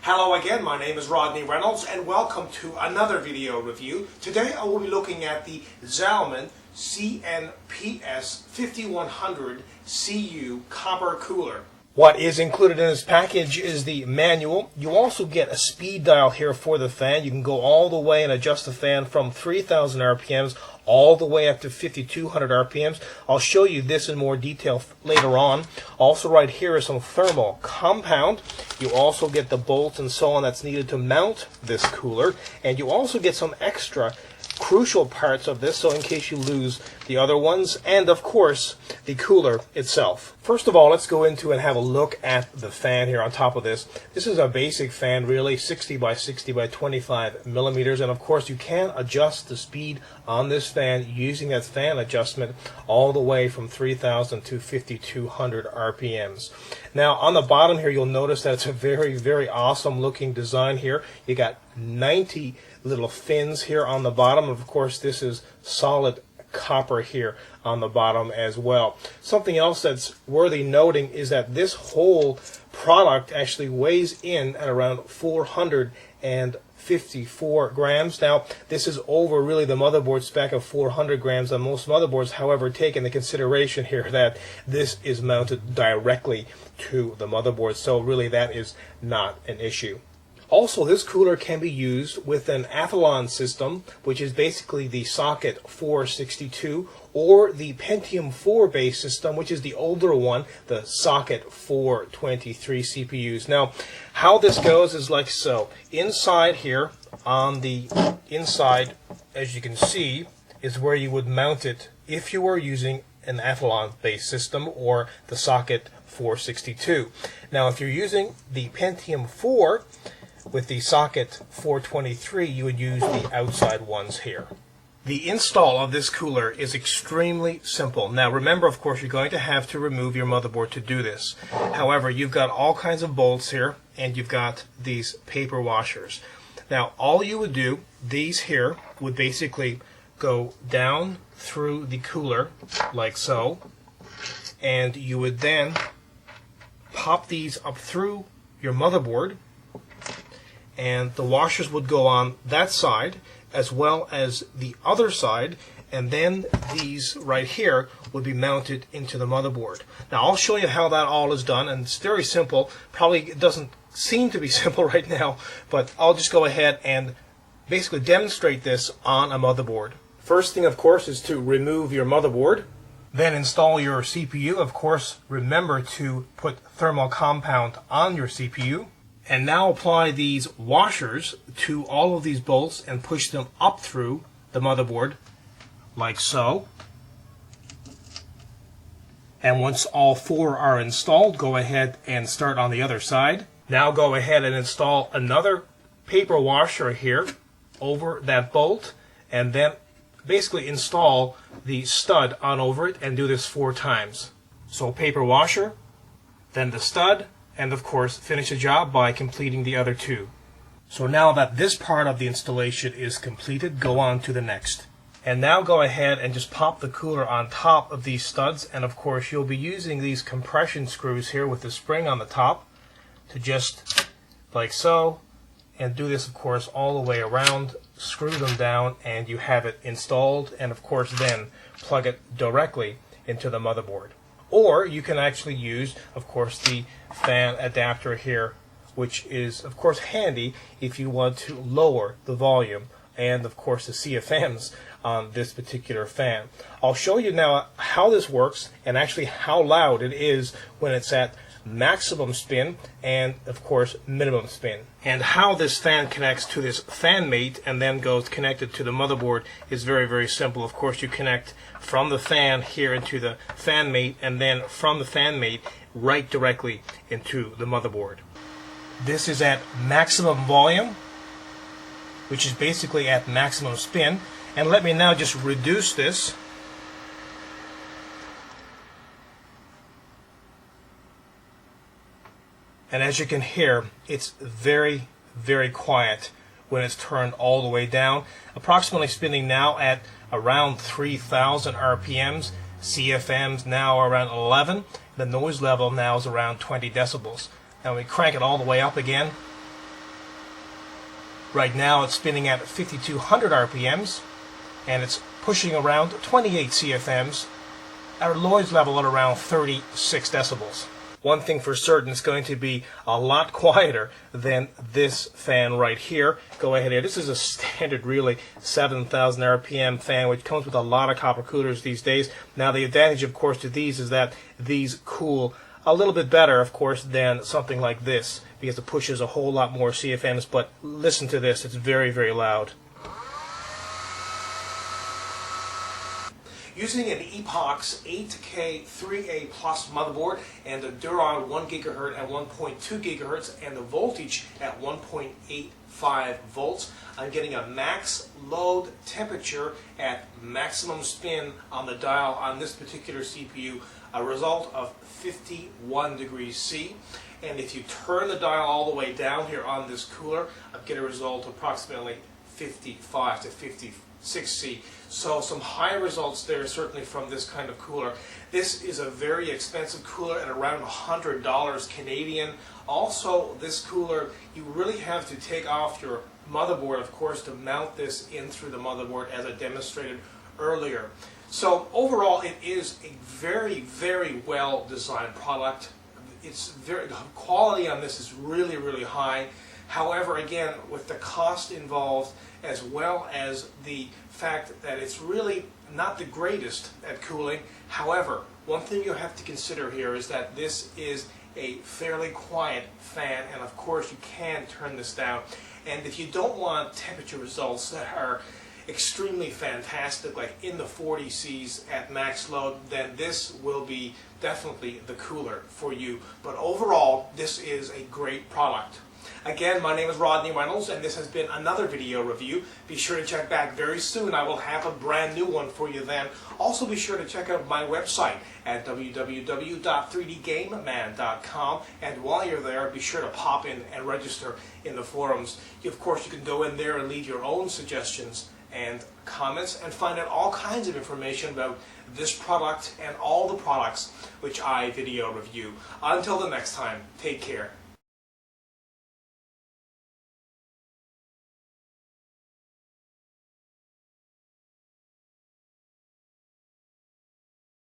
Hello again, my name is Rodney Reynolds and welcome to another video review. Today I will be looking at the ZALMAN CNPS-5100 CU copper cooler. What is included in this package is the manual. You also get a speed dial here for the fan. You can go all the way and adjust the fan from 3,000 RPMs all the way up to 5,200 RPMs. I'll show you this in more detail later on. Also right here is some thermal compound. You also get the bolts and so on that's needed to mount this cooler. And you also get some extra crucial parts of this, so in case you lose the other ones, and of course the cooler itself. First of all, let's go into and have a look at the fan here on top of this. This is a basic fan, really, 60 by 60 by 25 millimeters, and of course you can adjust the speed on this fan using that fan adjustment all the way from 3,000 to 5,200 RPMs. Now on the bottom here you'll notice that it's a very awesome looking design here. You got 90 little fins here on the bottom. Of course this is solid copper here on the bottom as well. Something else that's worthy noting is that this whole product actually weighs in at around 454 grams. Now this is over really the motherboard spec of 400 grams on most motherboards. However, take into consideration here that this is mounted directly to the motherboard, so really that is not an issue. Also, this cooler can be used with an Athlon system, which is basically the socket 462, or the Pentium 4 base system, which is the older one, the socket 423 CPUs. Now, how this goes is like so. Inside here, on the inside, as you can see, is where you would mount it if you were using an Athlon base system or the socket 462. Now, if you're using the Pentium 4, with the socket 423, you would use the outside ones here. The install of this cooler is extremely simple. Now remember, of course, you're going to have to remove your motherboard to do this. However, you've got all kinds of bolts here, and you've got these paper washers. Now all you would do, these here would basically go down through the cooler like so, and you would then pop these up through your motherboard, and the washers would go on that side as well as the other side, and then these right here would be mounted into the motherboard. Now I'll show you how that all is done, and it's very simple. Probably it doesn't seem to be simple right now, but I'll just go ahead and basically demonstrate this on a motherboard. First thing, of course, is to remove your motherboard. Then install your CPU. Of course, remember to put thermal compound on your CPU. And now apply these washers to all of these bolts and push them up through the motherboard like so. And once all four are installed, go ahead and start on the other side. Now go ahead and install another paper washer here over that bolt, and then basically install the stud on over it, and do this 4 times. So paper washer, then the stud, and of course finish the job by completing the other 2. So now that this part of the installation is completed, go on to the next. And now go ahead and just pop the cooler on top of these studs, and of course you'll be using these compression screws here with the spring on the top to just like so, and do this of course all the way around, screw them down, and you have it installed, and of course then plug it directly into the motherboard. Or you can actually use, of course, the fan adapter here, which is, of course, handy if you want to lower the volume and, of course, the CFMs on this particular fan. I'll show you now how this works and actually how loud it is when it's at maximum spin and, of course, minimum spin. And how this fan connects to this fan mate and then goes connected to the motherboard is very simple. Of course, you connect from the fan here into the fan mate, and then from the fan mate right directly into the motherboard. This is at maximum volume, which is basically at maximum spin. And let me now just reduce this. And as you can hear, it's very quiet when it's turned all the way down. Approximately spinning now at around 3,000 RPMs. CFMs now are around 11. The noise level now is around 20 decibels. Now we crank it all the way up again. Right now it's spinning at 5,200 RPMs, and it's pushing around 28 CFMs at a noise level at around 36 decibels. One thing for certain, it's going to be a lot quieter than this fan right here. Go ahead here. This is a standard, really, 7,000 RPM fan, which comes with a lot of copper coolers these days. Now, the advantage, of course, to these is that these cool a little bit better, of course, than something like this, because it pushes a whole lot more CFMs. But listen to this. It's very, very loud. Using an Epox 8K3A Plus motherboard and a Duron 1 GHz and 1.2 GHz and the voltage at 1.85 volts, I'm getting a max load temperature at maximum spin on the dial on this particular CPU, a result of 51 degrees C. And if you turn the dial all the way down here on this cooler, I get a result of approximately 55 to 56C. So some high results there certainly from this kind of cooler. This is a very expensive cooler at around $100 Canadian. Also, this cooler, you really have to take off your motherboard, of course, to mount this in through the motherboard as I demonstrated earlier. So overall, it is a very, very well designed product. The quality on this is really, really high. However, again, with the cost involved, as well as the fact that it's really not the greatest at cooling. However, one thing you have to consider here is that this is a fairly quiet fan, and of course you can turn this down. And if you don't want temperature results that are extremely fantastic, like in the 40 Cs at max load, then this will be definitely the cooler for you. But overall, this is a great product. Again, my name is Rodney Reynolds, and this has been another video review. Be sure to check back very soon. I will have a brand new one for you then. Also, be sure to check out my website at www.3dgameman.com. And while you're there, be sure to pop in and register in the forums. Of course, you can go in there and leave your own suggestions and comments and find out all kinds of information about this product and all the products which I video review. Until the next time, take care.